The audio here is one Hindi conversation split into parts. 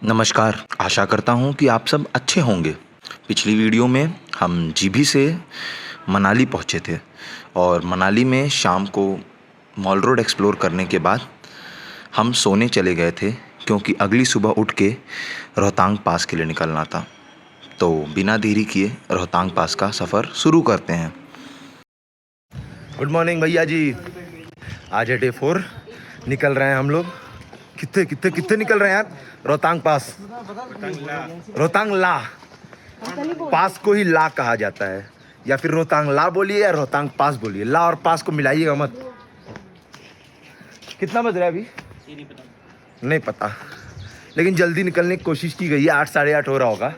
नमस्कार, आशा करता हूँ कि आप सब अच्छे होंगे। पिछली वीडियो में हम जीभी से मनाली पहुँचे थे और मनाली में शाम को मॉल रोड एक्सप्लोर करने के बाद हम सोने चले गए थे क्योंकि अगली सुबह उठ के रोहतांग पास के लिए निकलना था। तो बिना देरी किए रोहतांग पास का सफ़र शुरू करते हैं। गुड मॉर्निंग भैया जी। आज है डे 4, निकल रहे हैं हम लोग। कितने निकल रहे हैं यार? रोहतांग पास, रोहतांग ला पास को ही ला कहा जाता है, या फिर रोहतांग ला बोलिए या रोहतांग पास बोलिए। ला और पास को मिलाइएगा मत। कितना बज रहा है अभी? नहीं पता, लेकिन जल्दी निकलने की कोशिश की गई है। 8 साढ़े 8 हो रहा होगा।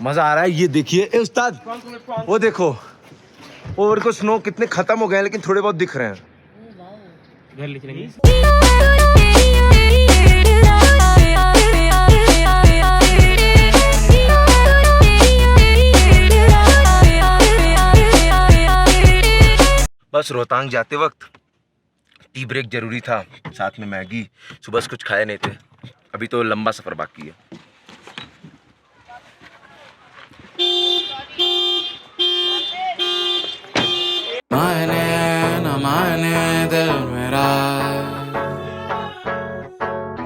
मजा आ रहा है। ये देखिए ए उस्ताद, वो देखो और को स्नो कितने खत्म हो गए हैं, लेकिन थोड़े बहुत दिख रहे हैं। बस रोहतांग जाते वक्त टी ब्रेक जरूरी था, साथ में मैगी। सुबह से कुछ खाए नहीं थे। अभी तो लंबा सफर बाकी है। माने न माने दिल मेरा,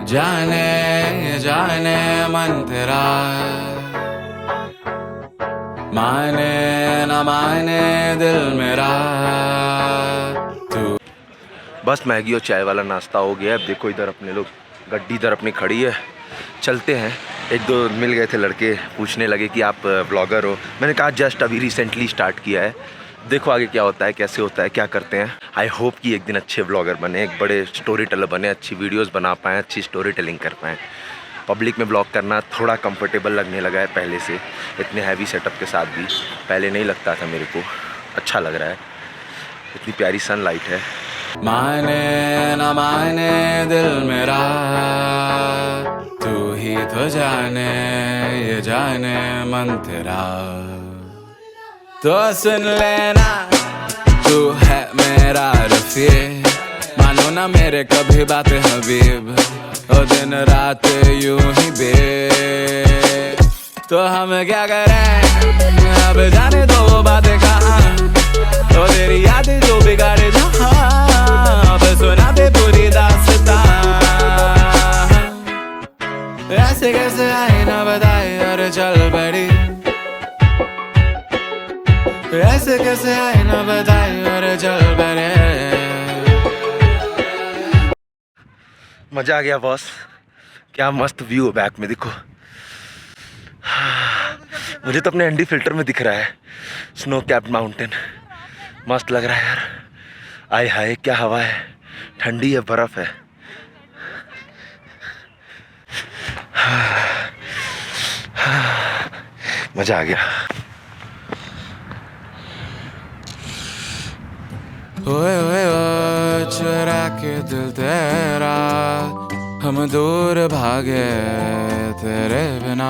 जाने जाने मन तेरा, माने न माने दिल मेरा तू। बस मैगी और चाय वाला नाश्ता हो गया। अब देखो इधर अपने लोग, गड्डी इधर अपनी खड़ी है। चलते हैं। एक दो मिल गए थे लड़के, पूछने लगे कि आप ब्लॉगर हो। मैंने कहा जस्ट अभी रिसेंटली स्टार्ट किया है, देखो आगे क्या होता है, कैसे होता है, क्या करते हैं। आई होप कि एक दिन अच्छे ब्लॉगर बने, एक बड़े स्टोरी टेलर बने, अच्छी वीडियोस बना पाएँ, अच्छी स्टोरी टेलिंग कर पाएँ। पब्लिक में ब्लॉग करना थोड़ा कंफर्टेबल लगने लगा है पहले से, इतने हैवी सेटअप के साथ भी पहले नहीं लगता था मेरे को। अच्छा लग रहा है, इतनी प्यारी सनलाइट है। माने न माने दिल मेरा, तू ही तो जाने, ये जाने मन तेरा। तो सुन लेना, तू है मेरा रफी, मानो ना मेरे कभी बात हबीब, ओ दिन रात यूं ही बे। तो हम क्या करें अब, जाने दो वो बातें कहाँ, तो तेरी यादें जो बिगाड़े जहाँ, अब सुना दे पूरी दास्तां। ऐसे कैसे आए ना बताए और चल बड़ी, ऐसे कैसे आए ना बताए और चल बड़े। मज़ा आ गया बॉस। क्या मस्त व्यू है बैक में, देखो। मुझे तो अपने एनडी फिल्टर में दिख रहा है स्नो कैप्ड माउंटेन। मस्त लग रहा है यार। आय हाय क्या हवा है, ठंडी है, बर्फ है। मज़ा आ गया। ओए ओए ओए चुरा के दिल तेरा, हम दूर भागे तेरे बिना।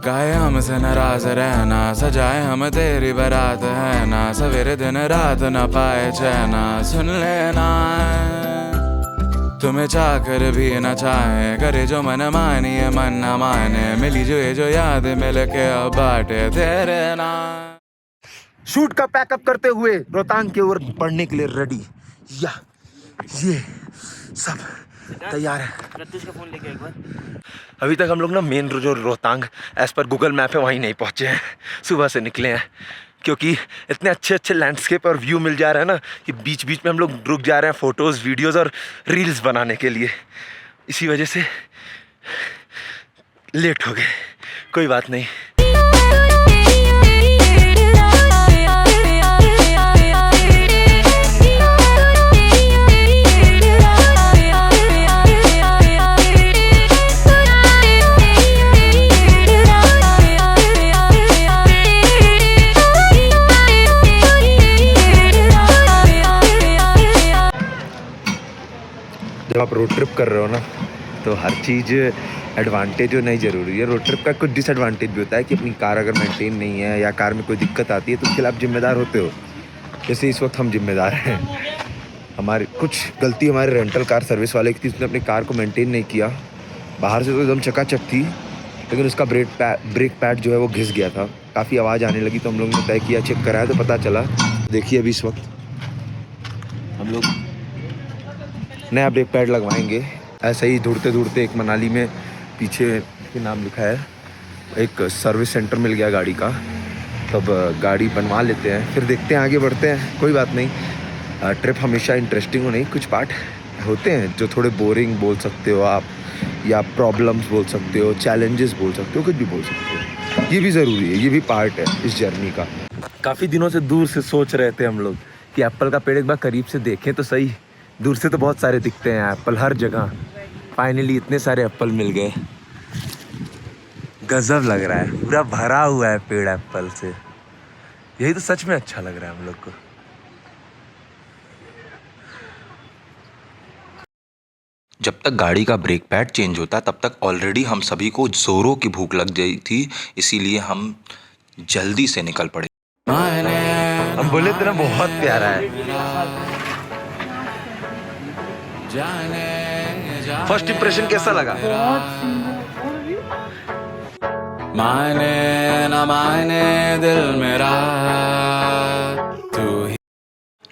काहे हमसे नाराज रहना, सजाए हम तेरी बारात है ना, सवेरे दिन रात न पाए चैना। सुन लेना, तुम्हें चाह कर भी न चाहे, करे जो मन मानिए मन न माने, मिली जो ये जो याद मिल के अब बाटे तेरे ना। शूट का पैकअप करते हुए रोहतांग की ओर बढ़ने के लिए रेडी। या ये सब तैयार है। का फोन लेके एक बार। अभी तक हम लोग ना मेन जो रोहतांग एज पर गूगल मैप है वहीं नहीं पहुंचे हैं। सुबह से निकले हैं क्योंकि इतने अच्छे अच्छे लैंडस्केप और व्यू मिल जा रहा है ना कि बीच बीच में हम लोग रुक जा रहे हैं फोटोज़, वीडियोज़ और रील्स बनाने के लिए। इसी वजह से लेट हो गए। कोई बात नहीं। जब आप रोड ट्रिप कर रहे हो ना, तो हर चीज़ एडवांटेज हो नहीं ज़रूरी है। रोड ट्रिप का कुछ डिसएडवांटेज भी होता है कि अपनी कार अगर मेंटेन नहीं है या कार में कोई दिक्कत आती है तो उसके लिए आप जिम्मेदार होते हो। जैसे इस वक्त हम जिम्मेदार हैं। हमारी कुछ गलती हमारे रेंटल कार सर्विस वाले की थी, उसने अपनी कार को मेंटेन नहीं किया बाहर से तो एकदम चकाचक थी, लेकिन उसका ब्रेक पैड जो है वो घिस गया था। काफ़ी आवाज़ आने लगी तो हम लोगों ने तय किया, चेक कराया तो पता चला। देखिए अभी इस वक्त हम लोग नया ब्रेक पैड लगवाएंगे। ऐसे ही ढूंढते ढूंढते एक मनाली में पीछे के नाम लिखा है, एक सर्विस सेंटर मिल गया गाड़ी का। तब गाड़ी बनवा लेते हैं, फिर देखते हैं, आगे बढ़ते हैं। कोई बात नहीं, ट्रिप हमेशा इंटरेस्टिंग हो नहीं, कुछ पार्ट होते हैं जो थोड़े बोरिंग बोल सकते हो आप, या प्रॉब्लम्स बोल सकते हो, चैलेंजेस बोल सकते हो, कुछ भी बोल सकते हो। ये भी ज़रूरी है, ये भी पार्ट है इस जर्नी का। काफ़ी दिनों से दूर से सोच रहे थे हम लोग कि एप्पल का पेड़ एक बार करीब से देखें तो सही। दूर से तो बहुत सारे दिखते हैं एप्पल हर जगह, फाइनली इतने सारे एप्पल मिल गए। गजब लग रहा है, पूरा भरा हुआ है पेड़ एप्पल से। यही तो सच में अच्छा लग रहा है हम लोग को। जब तक गाड़ी का ब्रेक पैड चेंज होता तब तक ऑलरेडी हम सभी को जोरों की भूख लग गई थी, इसीलिए हम जल्दी से निकल पड़े। हम बोले थे ना बहुत प्यारा है। फर्स्ट इंप्रेशन कैसा लगा? माने न माने दिल मेरा तू।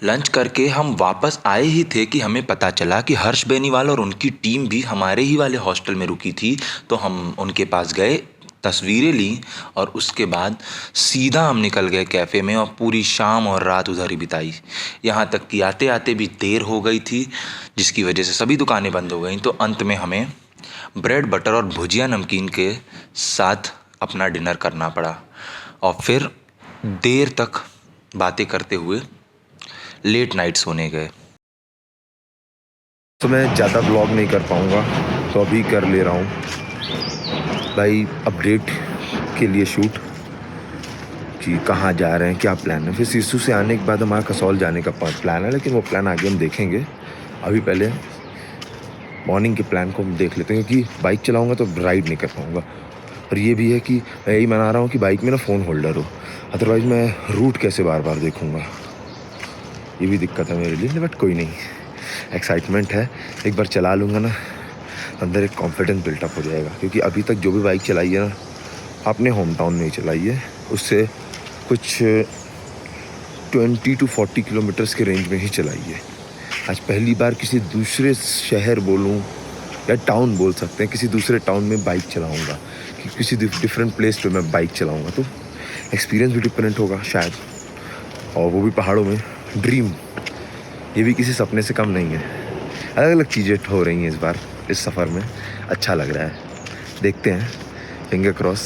लंच करके हम वापस आए ही थे कि हमें पता चला कि हर्ष बेनीवाल और उनकी टीम भी हमारे ही वाले हॉस्टल में रुकी थी। तो हम उनके पास गए, तस्वीरें ली और उसके बाद सीधा हम निकल गए कैफ़े में और पूरी शाम और रात उधर ही बिताई। यहाँ तक कि आते आते भी देर हो गई थी, जिसकी वजह से सभी दुकानें बंद हो गई। तो अंत में हमें ब्रेड बटर और भुजिया नमकीन के साथ अपना डिनर करना पड़ा और फिर देर तक बातें करते हुए लेट नाइट सोने गए। तो मैं ज़्यादा ब्लॉग नहीं कर पाऊँगा, तो अभी कर ले रहा हूँ भाई अपडेट के लिए शूट कि कहाँ जा रहे हैं, क्या प्लान है। फिर सिस्सू से आने के बाद हमारा कसौल जाने का प्लान है, लेकिन वो प्लान आगे हम देखेंगे। अभी पहले मॉर्निंग के प्लान को हम देख लेते हैं, क्योंकि बाइक चलाऊँगा तो राइड नहीं कर पाऊँगा। और ये भी है कि मैं यही मना रहा हूँ कि बाइक में ना फ़ोन होल्डर हो, अदरवाइज़ मैं रूट कैसे बार बार देखूँगा, ये भी दिक्कत है मेरे लिए। बट कोई नहीं, एक्साइटमेंट है, एक बार चला लूँगा ना अंदर एक कॉन्फिडेंस बिल्टअप हो जाएगा। क्योंकि अभी तक जो भी बाइक चलाई है ना, अपने होम टाउन में ही चलाई है, उससे कुछ 20 to 40 किलोमीटर्स के रेंज में ही चलाई है। आज पहली बार किसी दूसरे शहर बोलूँ या टाउन बोल सकते हैं, किसी दूसरे टाउन में बाइक चलाऊँगा, कि किसी डिफरेंट प्लेस पे मैं बाइक चलाऊँगा, तो एक्सपीरियंस भी डिफरेंट होगा शायद, और वो भी पहाड़ों में। ड्रीम, ये भी किसी सपने से कम नहीं है। अलग अलग चीज़ें हो रही हैं इस बार इस सफ़र में, अच्छा लग रहा है। देखते हैं, फिंगर क्रॉस।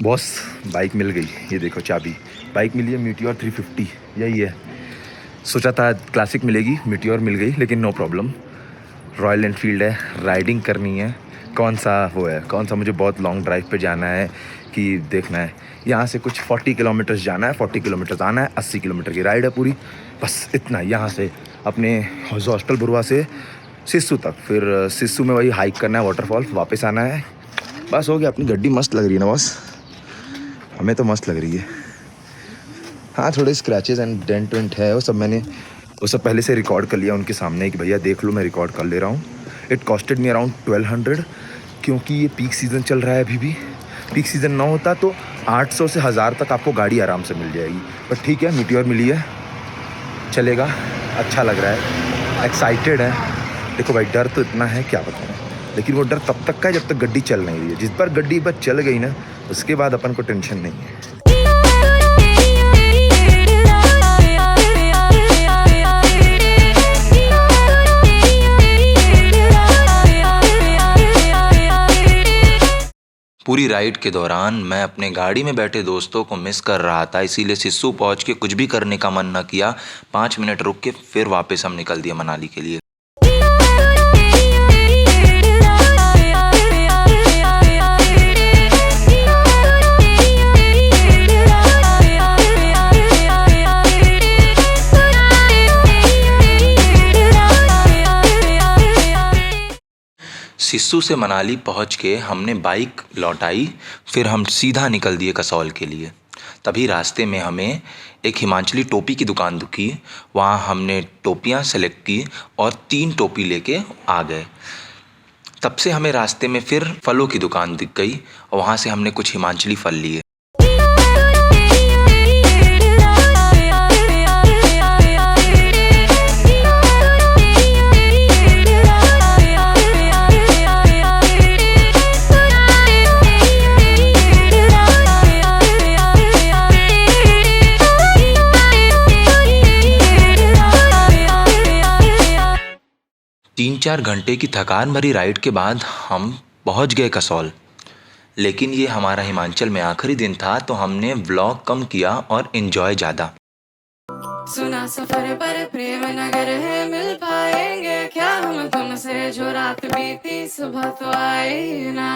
बॉस बाइक मिल गई, ये देखो चाबी, बाइक मिली है मीटियोर 350, यही है। सोचा था क्लासिक मिलेगी, मीटियोर मिल गई, लेकिन नो प्रॉब्लम। रॉयल एनफील्ड है, राइडिंग करनी है। कौन सा मुझे बहुत लॉन्ग ड्राइव पे जाना है कि देखना है। यहाँ से कुछ 40 किलोमीटर्स जाना है, 40 किलोमीटर्स आना है, 80 किलोमीटर की राइड है पूरी, बस इतना। यहाँ से अपने हॉस्टल बुरवा से सिस्सू तक, फिर सिस्सू में वही हाइक करना है, वाटरफॉल, वापस आना है, बस हो गया। अपनी गड्डी मस्त लग रही है ना बॉस? हमें तो मस्त लग रही है। हाँ, थोड़े स्क्रैचेस एंड डेंट वेंट है, वो सब पहले से रिकॉर्ड कर लिया उनके सामने कि भैया देख लो, मैं रिकॉर्ड कर ले रहा हूँ। इट कॉस्टेड मी अराउंड 1200, क्योंकि ये पीक सीज़न चल रहा है अभी भी। पीक सीज़न ना होता तो 800 से 1000 तक आपको गाड़ी आराम से मिल जाएगी। बट ठीक है, मीटियोर मिली है, चलेगा, अच्छा लग रहा है, एक्साइटेड है। देखो भाई, डर तो इतना है क्या बताऊँ, लेकिन वो डर तब तक का है जब तक गड्डी चल नहीं रही है। जिस पर गड्डी बस चल गई ना, उसके बाद अपन को टेंशन नहीं है। पूरी राइड के दौरान मैं अपने गाड़ी में बैठे दोस्तों को मिस कर रहा था, इसीलिए सिस्सू पहुंच के कुछ भी करने का मन न किया। 5 मिनट रुक के फिर वापस हम निकल दिए मनाली के लिए। सिस्सू से मनाली पहुंच के हमने बाइक लौटाई, फिर हम सीधा निकल दिए कसौल के लिए। तभी रास्ते में हमें एक हिमाचली टोपी की दुकान दिखी, वहाँ हमने टोपियाँ सेलेक्ट की और 3 टोपी लेके आ गए। तब से हमें रास्ते में फिर फलों की दुकान दिख गई और वहाँ से हमने कुछ हिमाचली फल लिए। तीन चार घंटे की थकान भरी राइड के बाद हम पहुंच गए कसौल। लेकिन ये हमारा हिमाचल में आखिरी दिन था तो हमने व्लॉग कम किया और एंजॉय ज़्यादा। सुना सफर पर प्रेम नगर है, मिल पाएंगे क्या हम तुमसे, जो रात बीती सुबह तो आई ना।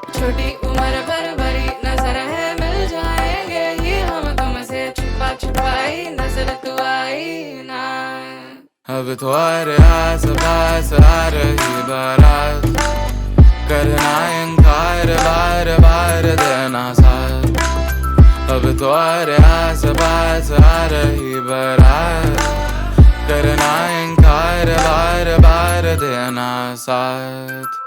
छोटी उम्र पर बड़ी नजर है, मिल जाएंगे ये हम तुमसे, छुपा छुपाई नजर तो आई ना। अब तो आस पास आ रही बारात, करना इनकार बार बार देना साथ। अब तो आस पास आ रही बारात, करना इनकार बार बार देना साथ।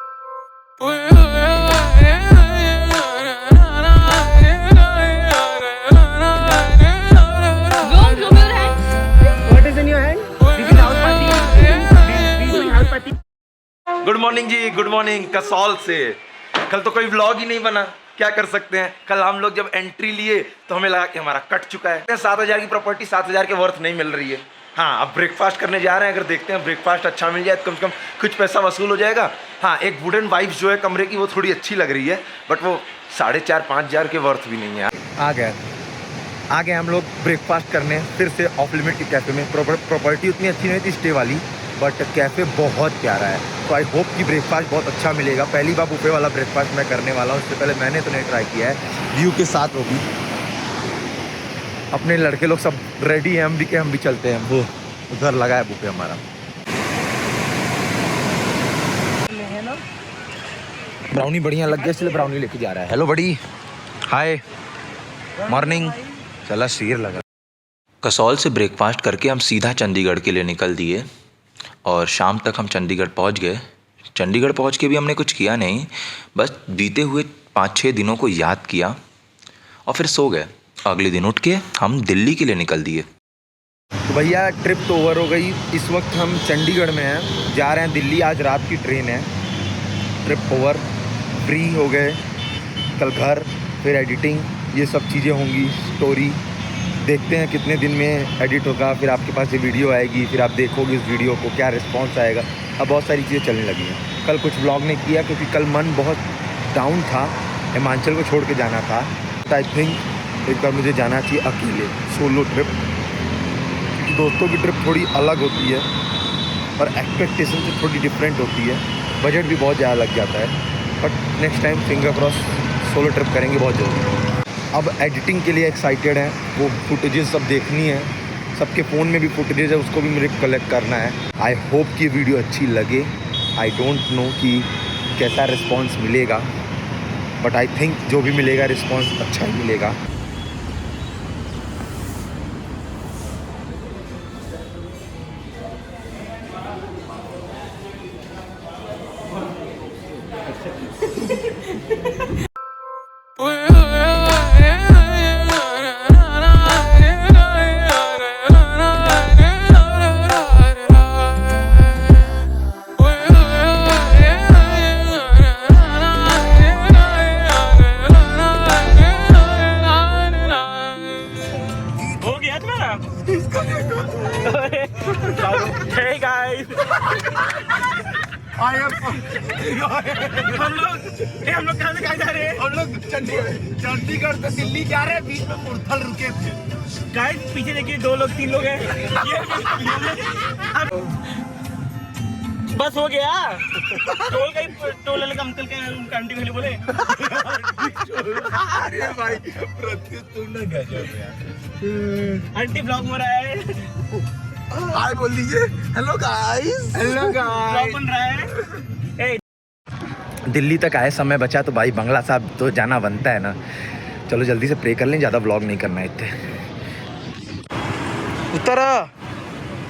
गुड मॉर्निंग जी, गुड मॉर्निंग कसौल से। कल तो कोई व्लॉग ही नहीं बना, क्या कर सकते हैं। कल हम लोग जब एंट्री लिए तो हमें लगा कि हमारा कट चुका है। 7,000 की प्रॉपर्टी 7,000 के वर्थ नहीं मिल रही है। हाँ, अब ब्रेकफास्ट करने जा रहे हैं। अगर देखते हैं ब्रेकफास्ट अच्छा मिल जाए तो कम से कम कुछ पैसा वसूल हो जाएगा। हाँ, एक वुडन वाइब्स जो है कमरे की वो थोड़ी अच्छी लग रही है, बट वो 4,500-5,000 के वर्थ भी नहीं है। आ गए हम लोग ब्रेकफास्ट करने फिर से ऑफ लिमिट के कैफ़े में। प्रॉपर्टी उतनी अच्छी नहीं थी स्टे वाली, बट कैफ़े बहुत प्यारा है। तो आई होप कि ब्रेकफास्ट बहुत अच्छा मिलेगा। पहली बार बुफे वाला ब्रेकफास्ट मैं करने वाला हूँ, उससे पहले मैंने तो नहीं ट्राई किया है। व्यू के साथ होगी। अपने लड़के लोग सब रेडी हैं, हम भी चलते हैं। वो उधर लगा है बुफे हमारा। ब्राउनी बढ़िया लग गया इसलिए ब्राउनी लेके जा रहा है। हेलो बड़ी, हाय मॉर्निंग। चला शेर लगा। कसौल से ब्रेकफास्ट करके हम सीधा चंडीगढ़ के लिए निकल दिए और शाम तक हम चंडीगढ़ पहुंच गए। चंडीगढ़ पहुंच के भी हमने कुछ किया नहीं, बस बीते हुए 5-6 दिनों को याद किया और फिर सो गए। अगले दिन उठ के हम दिल्ली के लिए निकल दिए। तो भैया ट्रिप तो ओवर हो गई। इस वक्त हम चंडीगढ़ में हैं, जा रहे हैं दिल्ली। आज रात की ट्रेन है। ट्रिप ओवर, फ्री हो गए। कल घर, फिर एडिटिंग, ये सब चीज़ें होंगी। स्टोरी देखते हैं कितने दिन में एडिट होगा, फिर आपके पास ये वीडियो आएगी, फिर आप देखोगे उस वीडियो को, क्या रिस्पॉन्स आएगा। अब बहुत सारी चीज़ें चलने लगी हैं। कल कुछ व्लॉग नहीं किया क्योंकि कल मन बहुत डाउन था। हिमाचल को छोड़ के जाना था। तो आई थिंक एक बार मुझे जाना चाहिए अकेले, सोलो ट्रिप। क्योंकि दोस्तों की ट्रिप थोड़ी अलग होती है और एक्सपेक्टेशन से थोड़ी डिफरेंट होती है। बजट भी बहुत ज़्यादा लग जाता है, but next time finger cross solo trip करेंगे बहुत जल्दी। अब एडिटिंग के लिए एक्साइटेड हैं। वो फुटेजेस सब देखनी है। सबके फ़ोन में भी फुटेजेस है, उसको भी मुझे कलेक्ट करना है। आई होप कि वीडियो अच्छी लगे। आई डोंट नो कि कैसा रिस्पॉन्स मिलेगा, बट आई थिंक जो भी मिलेगा रिस्पॉन्स अच्छा ही मिलेगा। Hey guys! हम लोग कहाँ से जा रहे हैं? हम लोग चंडीगढ़ से दिल्ली जा रहे हैं। बीच में मुरथल रुके थे। गाइस पीछे देखिए, 2 लोग 3 लोग हैं। बस हो गया। टोल वाले अंकल के आंटी वाले बोले अरे भाई प्रत्युत तुम ना गजब यार। आंटी ब्लॉग हो रहा है। हाय बोल दीजिए। Hello guys. Hello guys. Blog बन रहा है। दिल्ली तक आए, समय बचा तो भाई बंगला साहब तो जाना बनता है ना। चलो जल्दी से प्रे कर लें, ज़्यादा व्लॉग नहीं करना है इतने। उतर,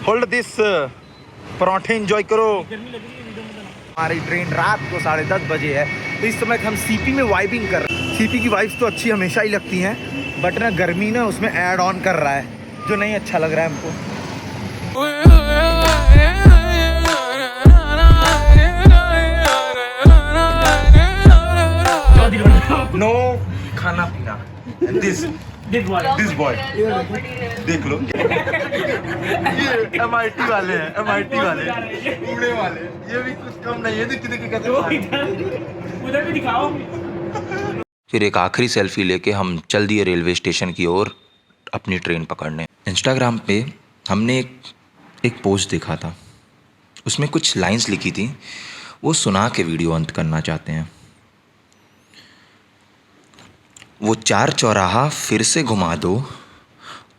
होल्ड दिस, पराठे एंजॉय करो। हमारी ट्रेन रात को 10:30 बजे है, तो इस समय हम सीपी में वाइबिंग कर रहे हैं। सीपी की वाइब्स तो अच्छी हमेशा ही लगती हैं, बट ना गर्मी ना उसमें ऐड ऑन कर रहा है, जो नहीं अच्छा लग रहा है हमको। नो खाना पीना। दिस बॉय देख लो, ये MIT वाले हैं, MIT वाले कूड़े वाले, ये भी कुछ कम नहीं है। देखिए कैसे उधर भी दिखाओ। फिर एक आखिरी सेल्फी लेके हम चल दिए रेलवे स्टेशन की ओर अपनी ट्रेन पकड़ने। इंस्टाग्राम पे हमने एक पोस्ट देखा था, उसमें कुछ लाइंस लिखी थी, वो सुना के वीडियो अंत करना चाहते हैं। वो 4 चौराहा फिर से घुमा दो,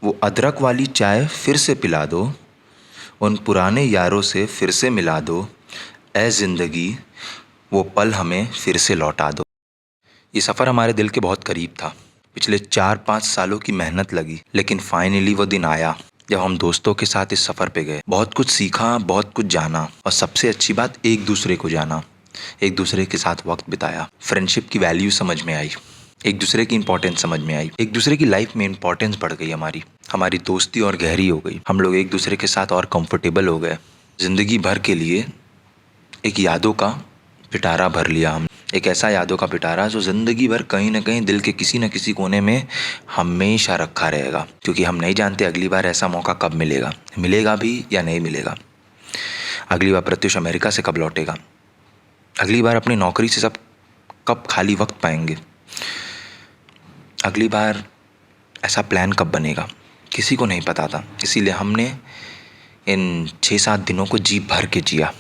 वो अदरक वाली चाय फिर से पिला दो, उन पुराने यारों से फिर से मिला दो, ऐ ज़िंदगी वो पल हमें फिर से लौटा दो। ये सफ़र हमारे दिल के बहुत करीब था। पिछले 4-5 सालों की मेहनत लगी, लेकिन फाइनली वो दिन आया जब हम दोस्तों के साथ इस सफ़र पे गए। बहुत कुछ सीखा, बहुत कुछ जाना, और सबसे अच्छी बात, एक दूसरे को जाना, एक दूसरे के साथ वक्त बिताया। फ्रेंडशिप की वैल्यू समझ में आई, एक दूसरे की इंपॉर्टेंस समझ में आई, एक दूसरे की लाइफ में इंपॉर्टेंस बढ़ गई हमारी दोस्ती और गहरी हो गई। हम लोग एक दूसरे के साथ और कंफर्टेबल हो गए। ज़िंदगी भर के लिए एक यादों का पिटारा भर लिया हम, एक ऐसा यादों का पिटारा जो ज़िंदगी भर कहीं ना कहीं दिल के किसी न किसी कोने में हमेशा रखा रहेगा, क्योंकि हम नहीं जानते अगली बार ऐसा मौका कब मिलेगा, मिलेगा भी या नहीं मिलेगा। अगली बार प्रत्युष अमेरिका से कब लौटेगा, अगली बार अपनी नौकरी से सब कब खाली वक्त पाएंगे, अगली बार ऐसा प्लान कब बनेगा, किसी को नहीं पता था। इसीलिए हमने इन 6-7 दिनों को जी भर के जिया।